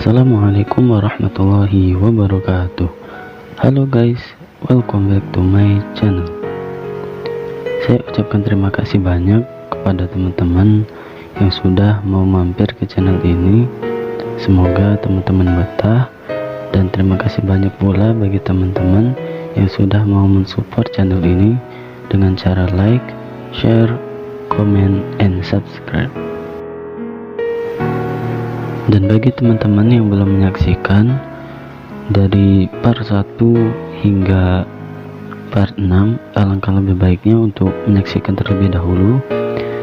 Assalamualaikum warahmatullahi wabarakatuh. Halo guys, welcome back to my channel. Saya ucapkan terima kasih banyak kepada teman-teman yang sudah mau mampir ke channel ini. Semoga teman-teman betah, dan terima kasih banyak pula bagi teman-teman yang sudah mau mensupport channel ini dengan cara like, share, comment, and subscribe. Dan bagi teman-teman yang belum menyaksikan dari part 1 hingga part 6, alangkah lebih baiknya untuk menyaksikan terlebih dahulu,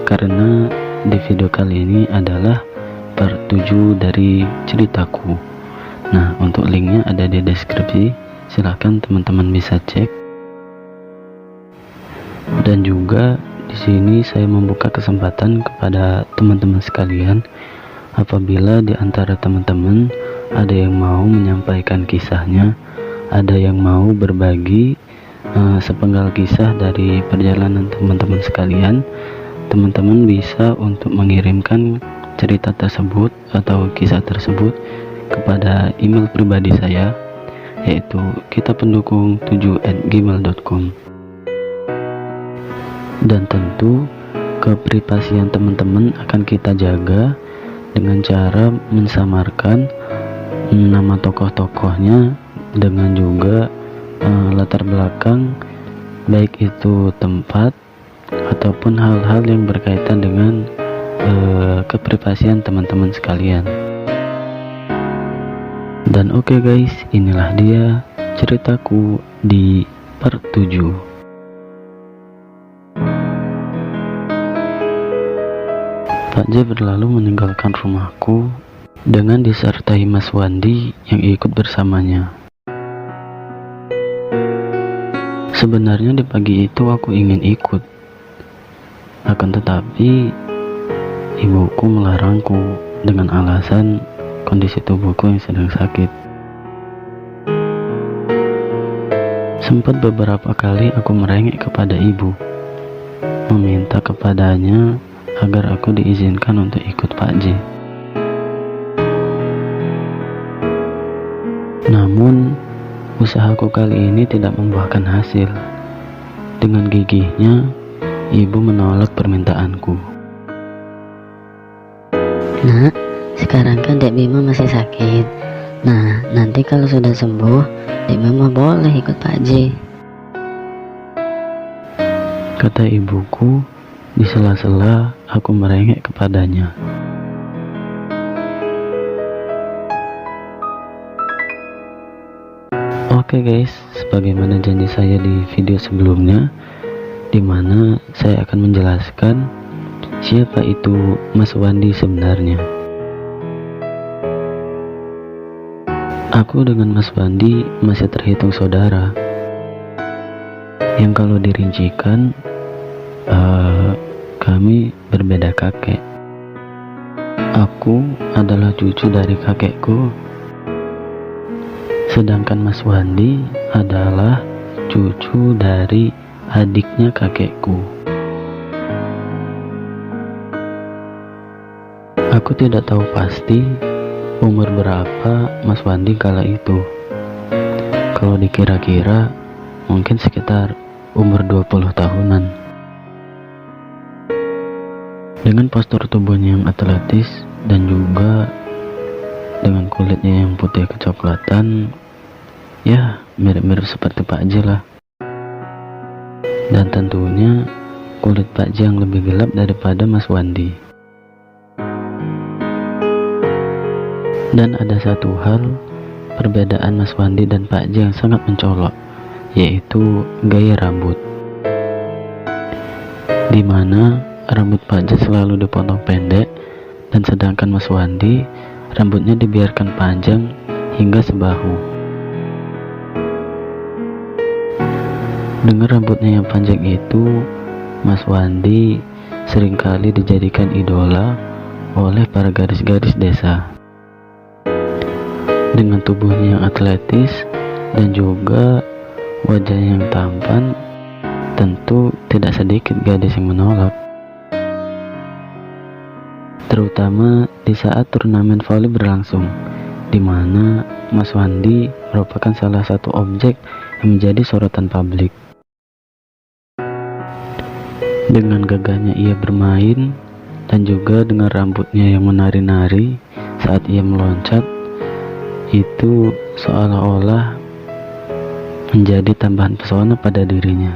karena di video kali ini adalah part 7 dari ceritaku. Nah, untuk linknya ada di deskripsi, silahkan teman-teman bisa cek. Dan juga di sini saya membuka kesempatan kepada teman-teman sekalian, apabila di antara teman-teman ada yang mau menyampaikan kisahnya, ada yang mau berbagi sepenggal kisah dari perjalanan teman-teman sekalian, teman-teman bisa untuk mengirimkan cerita tersebut atau kisah tersebut kepada email pribadi saya, yaitu kitapendukung7@gmail.com. Dan tentu keprivasian teman-teman akan kita jaga dengan cara mensamarkan nama tokoh-tokohnya dengan juga latar belakang, baik itu tempat ataupun hal-hal yang berkaitan dengan keprivasian teman-teman sekalian. Dan oke guys, inilah dia ceritaku di part 7. Pak J berlalu meninggalkan rumahku dengan disertai Mas Wandi yang ikut bersamanya. Sebenarnya di pagi itu aku ingin ikut, akan tetapi ibuku melarangku dengan alasan kondisi tubuhku yang sedang sakit. Sempat beberapa kali aku merengek kepada ibu, meminta kepadanya agar aku diizinkan untuk ikut Pak J. Namun usahaku kali ini tidak membuahkan hasil. Dengan gigihnya ibu menolak permintaanku. Nak, sekarang kan Dek Bima masih sakit. Nah, nanti kalau sudah sembuh, Dek Bima boleh ikut Pak J, kata ibuku. Di sela-sela aku merengek kepadanya. Oke guys, sebagaimana janji saya di video sebelumnya, dimana saya akan menjelaskan siapa itu Mas Wandi sebenarnya. Aku dengan Mas Wandi masih terhitung saudara, yang kalau dirincikan kami berbeda kakek. Aku adalah cucu dari kakekku, sedangkan Mas Wandi adalah cucu dari adiknya kakekku. Aku tidak tahu pasti umur berapa Mas Wandi kala itu. Kalau dikira-kira mungkin sekitar umur 20 tahunan. Dengan postur tubuhnya yang atletis dan juga dengan kulitnya yang putih kecoklatan, ya mirip-mirip seperti Pak J lah. Dan tentunya kulit Pak J yang lebih gelap daripada Mas Wandi. Dan ada satu hal perbedaan Mas Wandi dan Pak J yang sangat mencolok, yaitu gaya rambut, dimana rambut Pak J selalu dipotong pendek, dan sedangkan Mas Wandi rambutnya dibiarkan panjang hingga sebahu. Dengan rambutnya yang panjang itu, Mas Wandi seringkali dijadikan idola oleh para gadis-gadis desa. Dengan tubuhnya yang atletis dan juga wajah yang tampan, tentu tidak sedikit gadis yang menolak. Terutama di saat turnamen voli berlangsung, di mana Mas Wandi merupakan salah satu objek yang menjadi sorotan publik. Dengan gagahnya ia bermain dan juga dengan rambutnya yang menari-nari saat ia meloncat, itu seolah-olah menjadi tambahan pesona pada dirinya.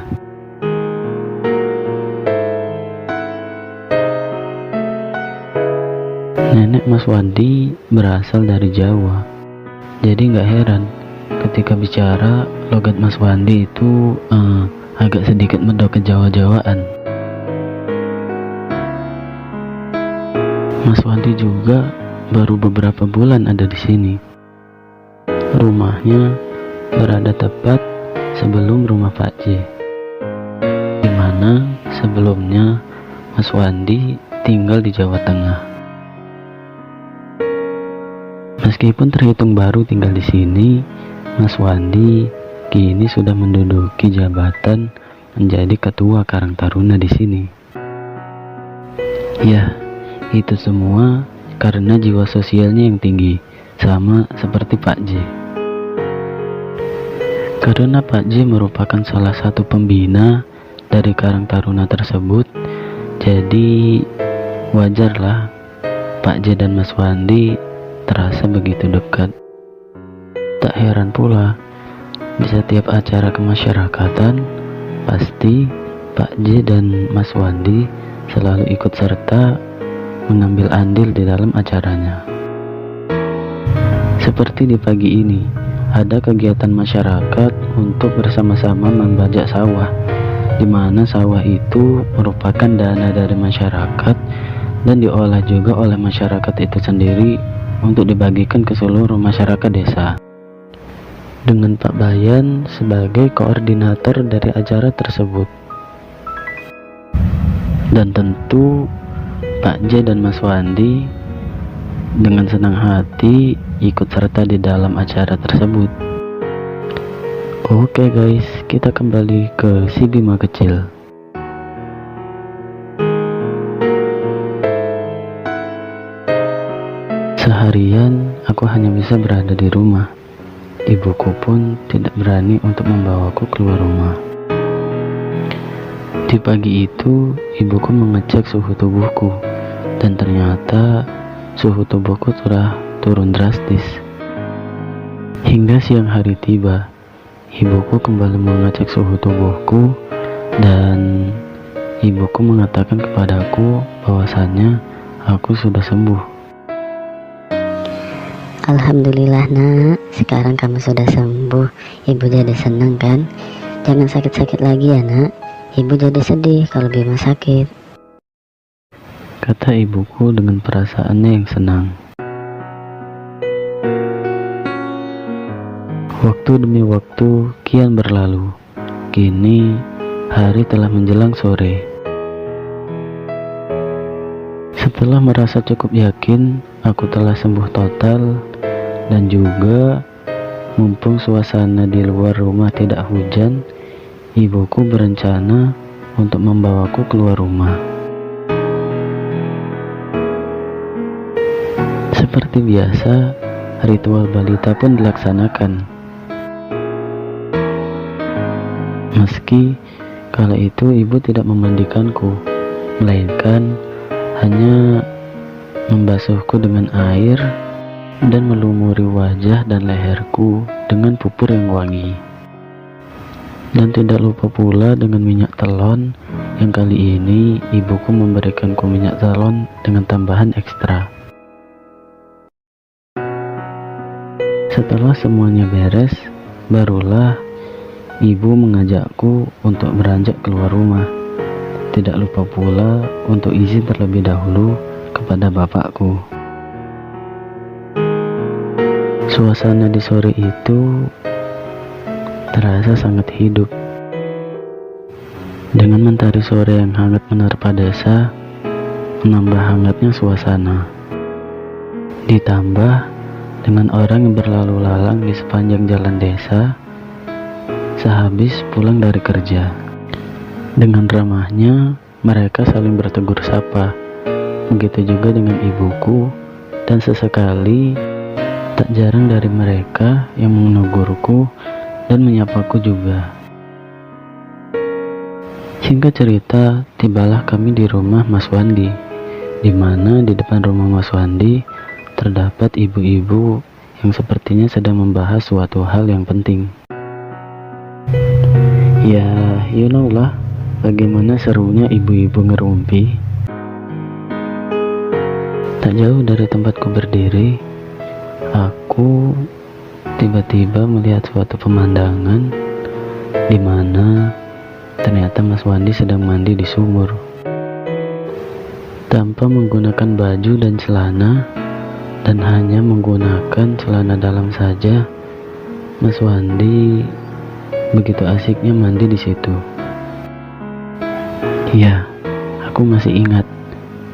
Nenek Mas Wandi berasal dari Jawa, jadi nggak heran ketika bicara logat Mas Wandi itu agak sedikit medok ke Jawa-Jawaan. Mas Wandi juga baru beberapa bulan ada di sini. Rumahnya berada tepat sebelum rumah Pak J, di mana sebelumnya Mas Wandi tinggal di Jawa Tengah. Meskipun terhitung baru tinggal di sini, Mas Wandi kini sudah menduduki jabatan menjadi ketua Karang Taruna di sini. Ya, itu semua karena jiwa sosialnya yang tinggi, sama seperti Pak J. Karena Pak J merupakan salah satu pembina dari Karang Taruna tersebut, jadi wajarlah Pak J dan Mas Wandi terasa begitu dekat. Tak heran pula, di setiap acara kemasyarakatan, pasti Pak J dan Mas Wandi selalu ikut serta mengambil andil di dalam acaranya. Seperti di pagi ini, ada kegiatan masyarakat untuk bersama-sama membajak sawah, di mana sawah itu merupakan dana dari masyarakat dan diolah juga oleh masyarakat itu sendiri untuk dibagikan ke seluruh masyarakat desa. Dengan Pak Bayan sebagai koordinator dari acara tersebut. Dan tentu Pak J dan Mas Wandi dengan senang hati ikut serta di dalam acara tersebut. Oke guys, kita kembali ke si Bima kecil. Seharian aku hanya bisa berada di rumah. Ibuku pun tidak berani untuk membawaku keluar rumah. Di pagi itu, ibuku mengecek suhu tubuhku, dan ternyata suhu tubuhku telah turun drastis. Hingga siang hari tiba, ibuku kembali mengecek suhu tubuhku, dan ibuku mengatakan kepadaku bahwasannya aku sudah sembuh. Alhamdulillah nak, sekarang kamu sudah sembuh. Ibu jadi senang kan? Jangan sakit-sakit lagi ya nak. Ibu jadi sedih kalau Bima sakit, kata ibuku dengan perasaannya yang senang. Waktu demi waktu kian berlalu. Kini hari telah menjelang sore. Setelah merasa cukup yakin aku telah sembuh total, dan juga mumpung suasana di luar rumah tidak hujan, ibuku berencana untuk membawaku keluar rumah. Seperti biasa, ritual balita pun dilaksanakan. Meski kala itu ibu tidak memandikanku, melainkan hanya membasuhku dengan air dan melumuri wajah dan leherku dengan pupur yang wangi. Dan tidak lupa pula dengan minyak telon, yang kali ini ibuku memberikanku minyak telon dengan tambahan ekstra. Setelah semuanya beres, barulah ibu mengajakku untuk beranjak keluar rumah. Tidak lupa pula untuk izin terlebih dahulu kepada bapakku. Suasana di sore itu terasa sangat hidup. Dengan mentari sore yang hangat menerpa desa, menambah hangatnya suasana. Ditambah dengan orang yang berlalu lalang di sepanjang jalan desa sehabis pulang dari kerja. Dengan ramahnya mereka saling bertegur sapa. Begitu juga dengan ibuku, dan sesekali Tak jarang dari mereka yang menegurku dan menyapaku juga. Singkat cerita, tibalah kami di rumah Mas Wandi, di mana di depan rumah Mas Wandi terdapat ibu-ibu yang sepertinya sedang membahas suatu hal yang penting. Ya, you know lah, bagaimana serunya ibu-ibu ngerumpi. Tak jauh dari tempatku berdiri, aku tiba-tiba melihat suatu pemandangan di mana ternyata Mas Wandi sedang mandi di sumur. Tanpa menggunakan baju dan celana, dan hanya menggunakan celana dalam saja, Mas Wandi begitu asiknya mandi di situ. Ya, aku masih ingat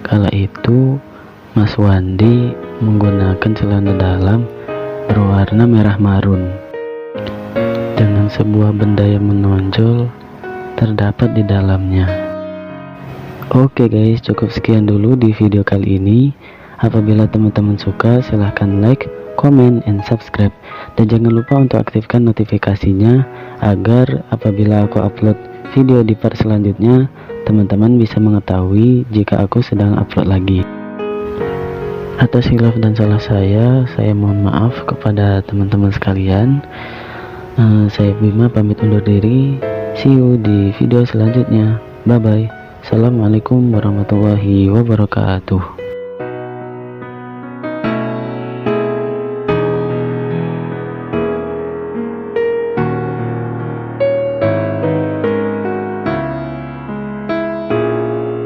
kala itu Mas Wandi menggunakan celana dalam berwarna merah marun dengan sebuah benda yang menonjol terdapat di dalamnya. Oke guys, cukup sekian dulu di video kali ini. Apabila teman-teman suka, silahkan like, comment, and subscribe, dan jangan lupa untuk aktifkan notifikasinya agar apabila aku upload video di part selanjutnya, teman-teman bisa mengetahui jika aku sedang upload lagi. Atas khilaf dan salah saya mohon maaf kepada teman-teman sekalian. Saya Bima pamit undur diri. See you di video selanjutnya. Bye bye. Assalamualaikum warahmatullahi wabarakatuh.